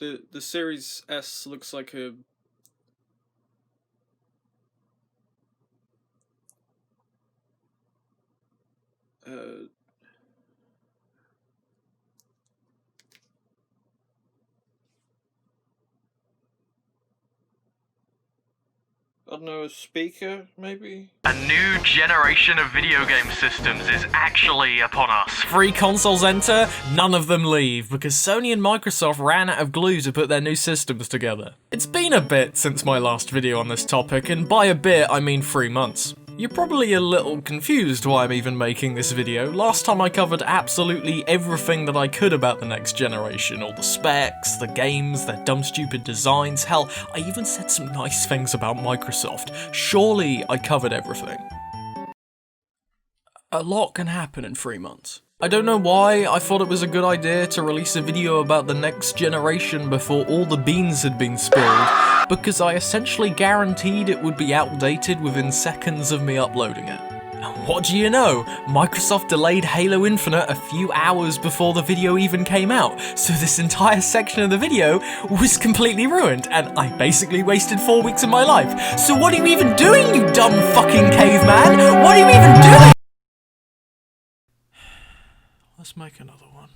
the Series S looks like a... I don't know, a speaker, maybe? A new generation of video game systems is actually upon us. 3 consoles enter, none of them leave, because Sony and Microsoft ran out of glue to put their new systems together. It's been a bit since my last video on this topic, and by a bit I mean 3 months. You're probably a little confused why I'm even making this video. Last time I covered absolutely everything that I could about the next generation. All the specs, the games, their dumb stupid designs, hell, I even said some nice things about Microsoft. Surely I covered everything. A lot can happen in 3 months. I don't know why I thought it was a good idea to release a video about the next generation before all the beans had been spilled, because I essentially guaranteed it would be outdated within seconds of me uploading it. And what do you know? Microsoft delayed Halo Infinite a few hours before the video even came out, so this entire section of the video was completely ruined, and I basically wasted 4 weeks of my life. So what are you even doing, you dumb fucking caveman? What are you even doing? Let's make another one.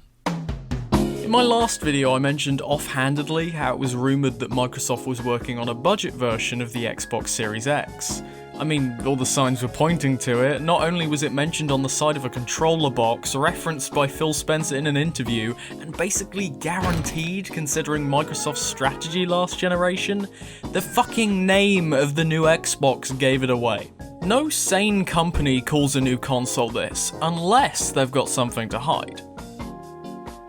In my last video I mentioned offhandedly how it was rumoured that Microsoft was working on a budget version of the Xbox Series X. I mean, all the signs were pointing to it. Not only was it mentioned on the side of a controller box, referenced by Phil Spencer in an interview, and basically guaranteed considering Microsoft's strategy last generation, the fucking name of the new Xbox gave it away. No sane company calls a new console this, unless they've got something to hide.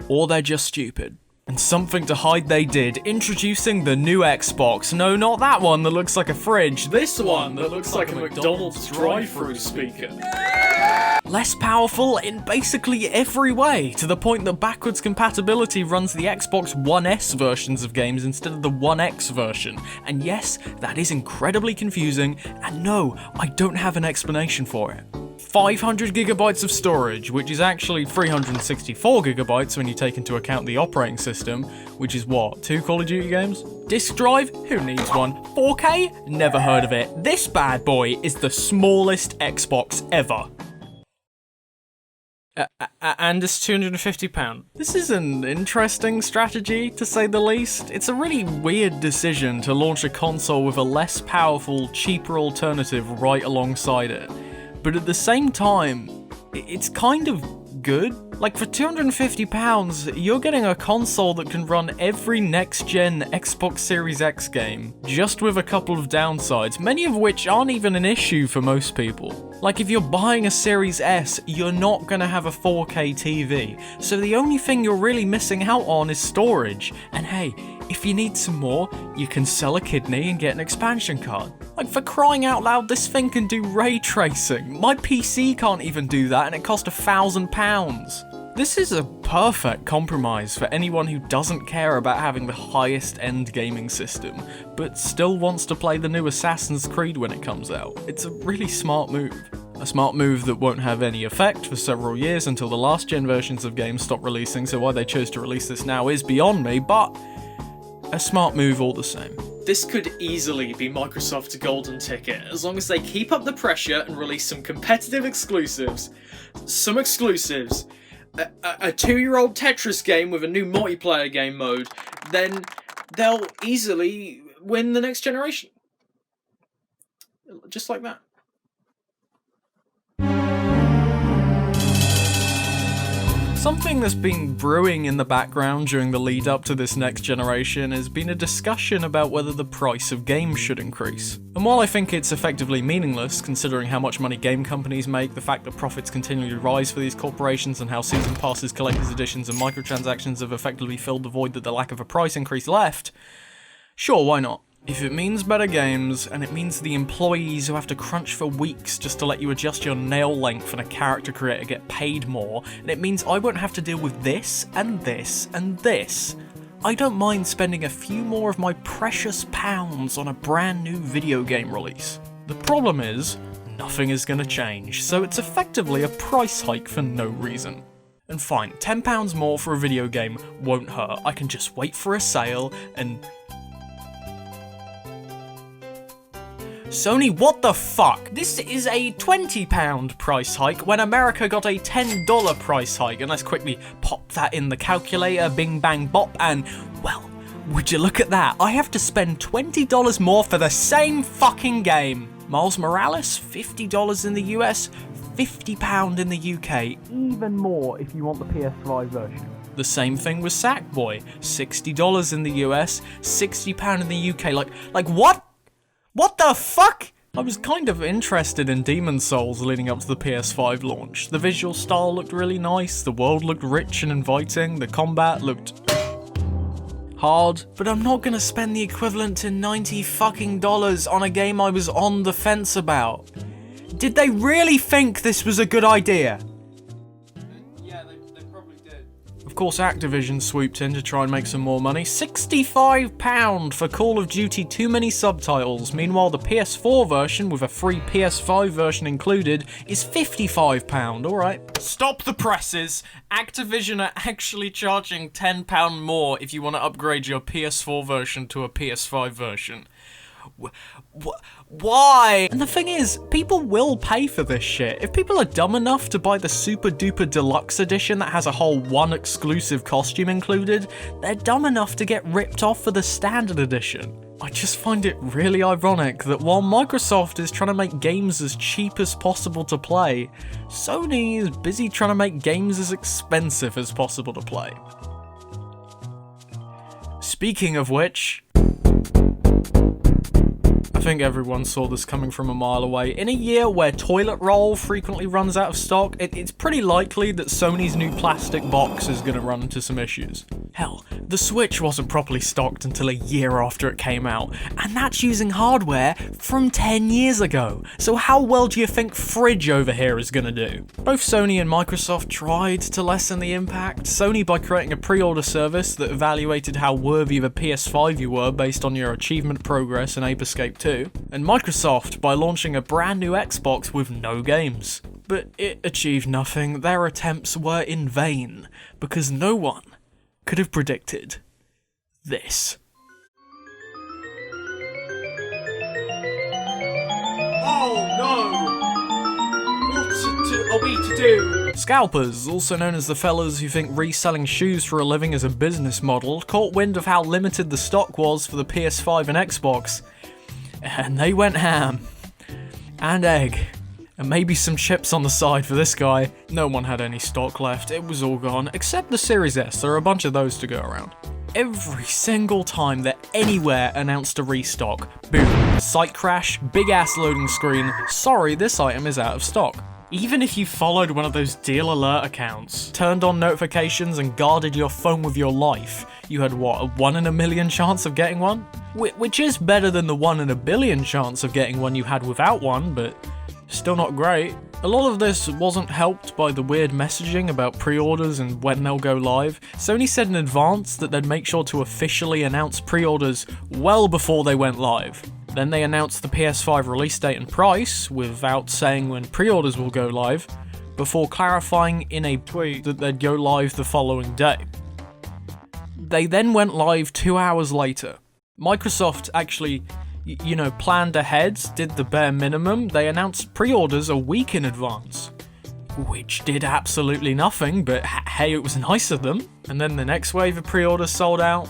Or they're just stupid. And something to hide they did, introducing the new Xbox. No, not that one that looks like a fridge, this one that looks like a McDonald's drive-thru speaker. Less powerful in basically every way, to the point that backwards compatibility runs the Xbox One S versions of games instead of the One X version. And yes, that is incredibly confusing, and no, I don't have an explanation for it. 500 gigabytes of storage, which is actually 364 gigabytes when you take into account the operating system, which is what, 2 Call of Duty games? Disk drive? Who needs one? 4K? Never heard of it. This bad boy is the smallest Xbox ever. And it's £250. This is an interesting strategy, to say the least. It's a really weird decision to launch a console with a less powerful, cheaper alternative right alongside it. But at the same time, it's kind of good. Like, for £250, you're getting a console that can run every next-gen Xbox Series X game, just with a couple of downsides, many of which aren't even an issue for most people. Like, if you're buying a Series S, you're not gonna have a 4K TV, so the only thing you're really missing out on is storage. And hey, if you need some more, you can sell a kidney and get an expansion card. Like, for crying out loud, this thing can do ray tracing. My PC can't even do that, and it cost £1,000. This is a perfect compromise for anyone who doesn't care about having the highest end gaming system, but still wants to play the new Assassin's Creed when it comes out. It's a really smart move. A smart move that won't have any effect for several years until the last gen versions of games stop releasing, so why they chose to release this now is beyond me, but a smart move all the same. This could easily be Microsoft's golden ticket, as long as they keep up the pressure and release some competitive exclusives. Some exclusives. A 2-year-old Tetris game with a new multiplayer game mode, then they'll easily win the next generation. Just like that. Something that's been brewing in the background during the lead up to this next generation has been a discussion about whether the price of games should increase. And while I think it's effectively meaningless, considering how much money game companies make, the fact that profits continually rise for these corporations, and how season passes, collector's editions, and microtransactions have effectively filled the void that the lack of a price increase left, sure, why not? If it means better games, and it means the employees who have to crunch for weeks just to let you adjust your nail length and a character creator get paid more, and it means I won't have to deal with this, and this, and this, I don't mind spending a few more of my precious pounds on a brand new video game release. The problem is, nothing is going to change, so it's effectively a price hike for no reason. And fine, £10 more for a video game won't hurt. I can just wait for a sale and... Sony, what the fuck? This is a £20 price hike when America got a $10 price hike. And let's quickly pop that in the calculator, bing bang bop, and well, would you look at that? I have to spend $20 more for the same fucking game. Miles Morales, $50 in the US, £50 in the UK, even more if you want the PS5 version. The same thing with Sackboy, $60 in the US, £60 in the UK. Like what? What the fuck? I was kind of interested in Demon's Souls leading up to the PS5 launch. The visual style looked really nice, the world looked rich and inviting, the combat looked hard, but I'm not gonna spend the equivalent to $90 fucking on a game I was on the fence about. Did they really think this was a good idea? Yeah, they probably did. Of course, Activision swooped in to try and make some more money. £65 for Call of Duty Too Many Subtitles. Meanwhile, the PS4 version, with a free PS5 version included, is £55. Alright. Stop the presses! Activision are actually charging £10 more if you want to upgrade your PS4 version to a PS5 version. Why? And the thing is, people will pay for this shit. If people are dumb enough to buy the super duper deluxe edition that has a whole one exclusive costume included, they're dumb enough to get ripped off for the standard edition. I just find it really ironic that while Microsoft is trying to make games as cheap as possible to play, Sony is busy trying to make games as expensive as possible to play. Speaking of which, I think everyone saw this coming from a mile away. In a year where toilet roll frequently runs out of stock, it's pretty likely that Sony's new plastic box is going to run into some issues. Hell, the Switch wasn't properly stocked until a year after it came out, and that's using hardware from 10 years ago. So how well do you think Fridge over here is going to do? Both Sony and Microsoft tried to lessen the impact. Sony by creating a pre-order service that evaluated how worthy of a PS5 you were based on your achievement progress in Ape Escape 2, and Microsoft by launching a brand new Xbox with no games. But it achieved nothing. Their attempts were in vain, because no one could have predicted this. Oh no! What are we to do? Scalpers, also known as the fellas who think reselling shoes for a living is a business model, caught wind of how limited the stock was for the PS5 and Xbox, and they went ham. And egg. And maybe some chips on the side for this guy. No one had any stock left, it was all gone, except the Series S, there are a bunch of those to go around. Every single time that anywhere announced a restock, boom, site crash, big ass loading screen, sorry, this item is out of stock. Even if you followed one of those deal alert accounts, turned on notifications and guarded your phone with your life, you had what, a 1 in a million chance of getting one? Which is better than the 1 in a billion chance of getting one you had without one, but still not great. A lot of this wasn't helped by the weird messaging about pre-orders and when they'll go live. Sony said in advance that they'd make sure to officially announce pre-orders well before they went live. Then they announced the PS5 release date and price, without saying when pre-orders will go live, before clarifying in a tweet that they'd go live the following day. They then went live 2 hours later. Microsoft actually, planned ahead, did the bare minimum. They announced pre-orders a week in advance, which did absolutely nothing, but hey, it was nice of them. And then the next wave of pre-orders sold out,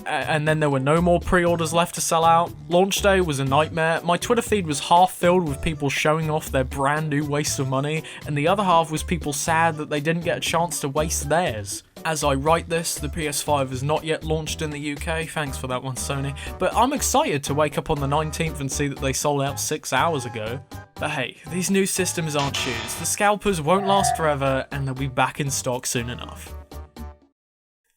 and then there were no more pre-orders left to sell out. Launch day was a nightmare. My Twitter feed was half filled with people showing off their brand new waste of money, and the other half was people sad that they didn't get a chance to waste theirs. As I write this, the PS5 is not yet launched in the UK, thanks for that one, Sony, but I'm excited to wake up on the 19th and see that they sold out 6 hours ago. But hey, these new systems aren't shoes. The Scalpers won't last forever, and they'll be back in stock soon enough.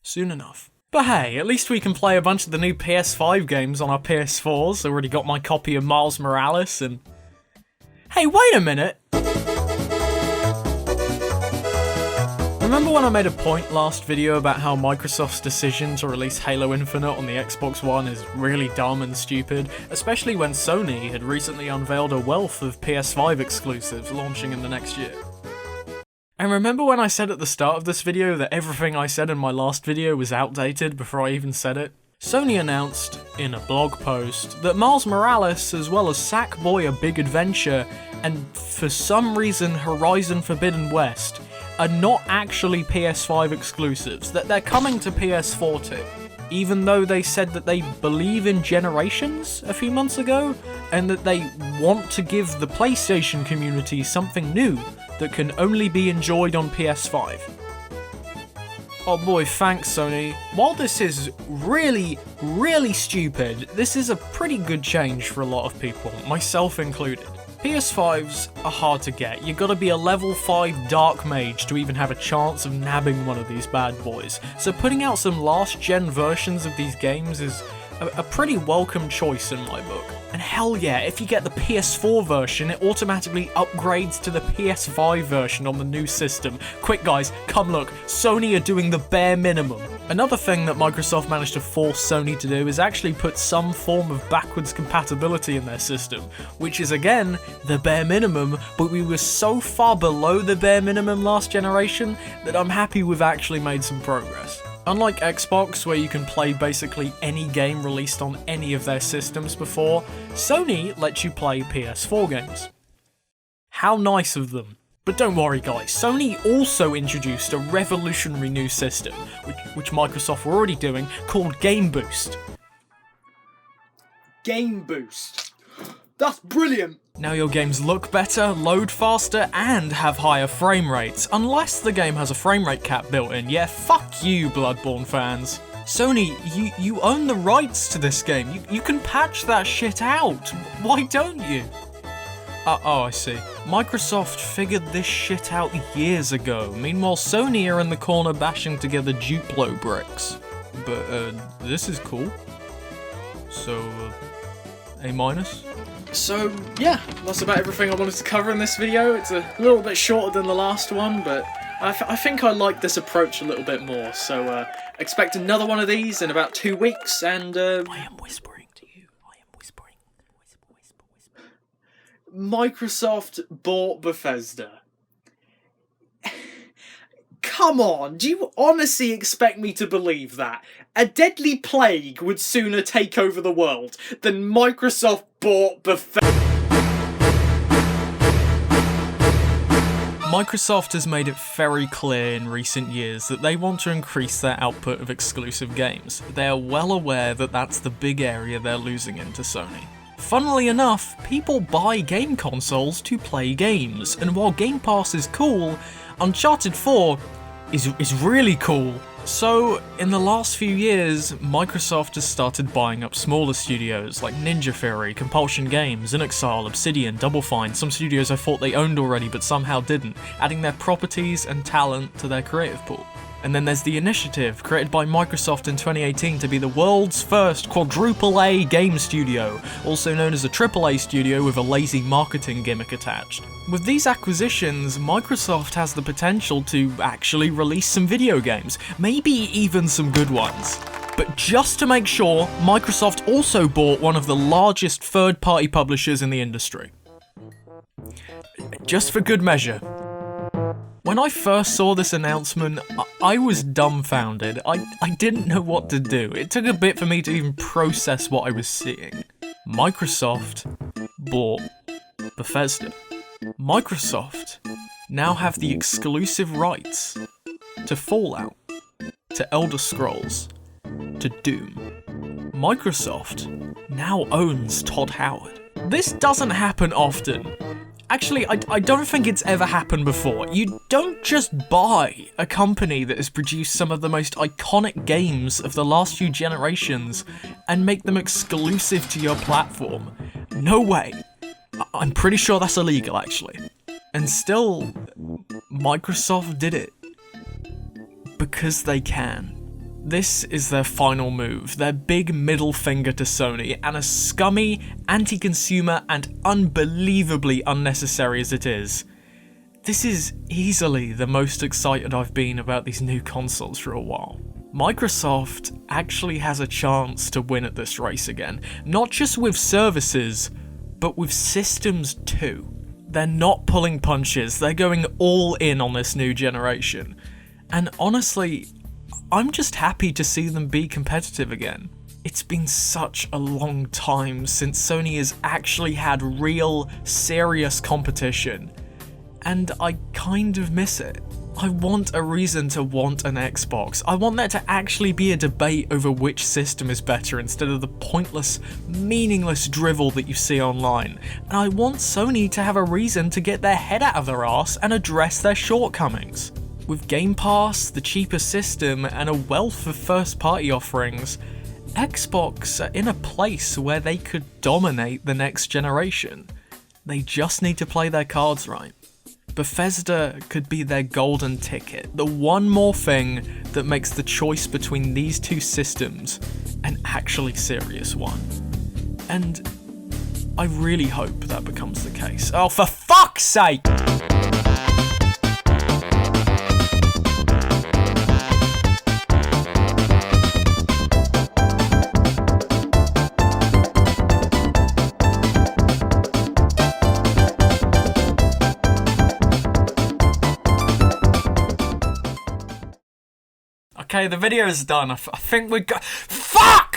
Soon enough. But hey, at least we can play a bunch of the new PS5 games on our PS4s. Already got my copy of Miles Morales and... Hey, wait a minute! Remember when I made a point last video about how Microsoft's decision to release Halo Infinite on the Xbox One is really dumb and stupid, especially when Sony had recently unveiled a wealth of PS5 exclusives launching in the next year? And remember when I said at the start of this video that everything I said in my last video was outdated before I even said it? Sony announced, in a blog post, that Miles Morales, as well as Sackboy: A Big Adventure, and for some reason Horizon Forbidden West, are not actually PS5 exclusives, that they're coming to PS4 too. Even though they said that they believe in generations a few months ago, and that they want to give the PlayStation community something new that can only be enjoyed on PS5. Oh boy, thanks Sony. While this is really, really stupid, this is a pretty good change for a lot of people, myself included. PS5s are hard to get. You gotta be a level 5 Dark Mage to even have a chance of nabbing one of these bad boys. So putting out some last gen versions of these games is a pretty welcome choice in my book. And hell yeah, if you get the PS4 version, it automatically upgrades to the PS5 version on the new system. Quick guys, come look, Sony are doing the bare minimum. Another thing that Microsoft managed to force Sony to do is actually put some form of backwards compatibility in their system, which is again, the bare minimum, but we were so far below the bare minimum last generation that I'm happy we've actually made some progress. Unlike Xbox, where you can play basically any game released on any of their systems before, Sony lets you play PS4 games. How nice of them. But don't worry guys, Sony also introduced a revolutionary new system, which Microsoft were already doing, called Game Boost. Game Boost. That's brilliant! Now your games look better, load faster, and have higher frame rates, unless the game has a frame rate cap built in. Yeah, fuck you, Bloodborne fans. Sony, you own the rights to this game. You can patch that shit out. Why don't you? Oh, I see. Microsoft figured this shit out years ago. Meanwhile, Sony are in the corner bashing together Duplo bricks. But, this is cool. So, A-? So, yeah, that's about everything I wanted to cover in this video. It's a little bit shorter than the last one, but I think I like this approach a little bit more. So, expect another one of these in about 2 weeks, and I am whispering to you. I am whispering. Whisper. Microsoft bought Bethesda. Come on, do you honestly expect me to believe that? A deadly plague would sooner take over the world than Microsoft bought Bethesda. Microsoft has made it very clear in recent years that they want to increase their output of exclusive games. They are well aware that that's the big area they're losing into Sony. Funnily enough, people buy game consoles to play games, and while Game Pass is cool, Uncharted 4 is really cool. So, in the last few years, Microsoft has started buying up smaller studios like Ninja Theory, Compulsion Games, Inexile, Obsidian, Double Fine, some studios I thought they owned already but somehow didn't, adding their properties and talent to their creative pool. And then there's The Initiative, created by Microsoft in 2018 to be the world's first quadruple A game studio, also known as a AAA studio with a lazy marketing gimmick attached. With these acquisitions, Microsoft has the potential to actually release some video games, maybe even some good ones. But just to make sure, Microsoft also bought one of the largest third-party publishers in the industry. Just for good measure. When I first saw this announcement, I was dumbfounded. I didn't know what to do. It took a bit for me to even process what I was seeing. Microsoft bought Bethesda. Microsoft now have the exclusive rights to Fallout, to Elder Scrolls, to Doom. Microsoft now owns Todd Howard. This doesn't happen often. Actually, I don't think it's ever happened before. You don't just buy a company that has produced some of the most iconic games of the last few generations and make them exclusive to your platform. No way. I'm pretty sure that's illegal, actually. And still, Microsoft did it. Because they can. This is their final move, their big middle finger to Sony, and as scummy, anti-consumer, and unbelievably unnecessary as it is, this is easily the most excited I've been about these new consoles for a while. Microsoft actually has a chance to win at this race again, not just with services, but with systems too. They're not pulling punches, they're going all in on this new generation. And honestly, I'm just happy to see them be competitive again. It's been such a long time since Sony has actually had real, serious competition, and I kind of miss it. I want a reason to want an Xbox. I want there to actually be a debate over which system is better instead of the pointless, meaningless drivel that you see online. And I want Sony to have a reason to get their head out of their arse and address their shortcomings. With Game Pass, the cheaper system, and a wealth of first-party offerings, Xbox are in a place where they could dominate the next generation. They just need to play their cards right. Bethesda could be their golden ticket, the one more thing that makes the choice between these two systems an actually serious one. And I really hope that becomes the case. Oh, for fuck's sake! Okay, the video is done. I think we're fuck!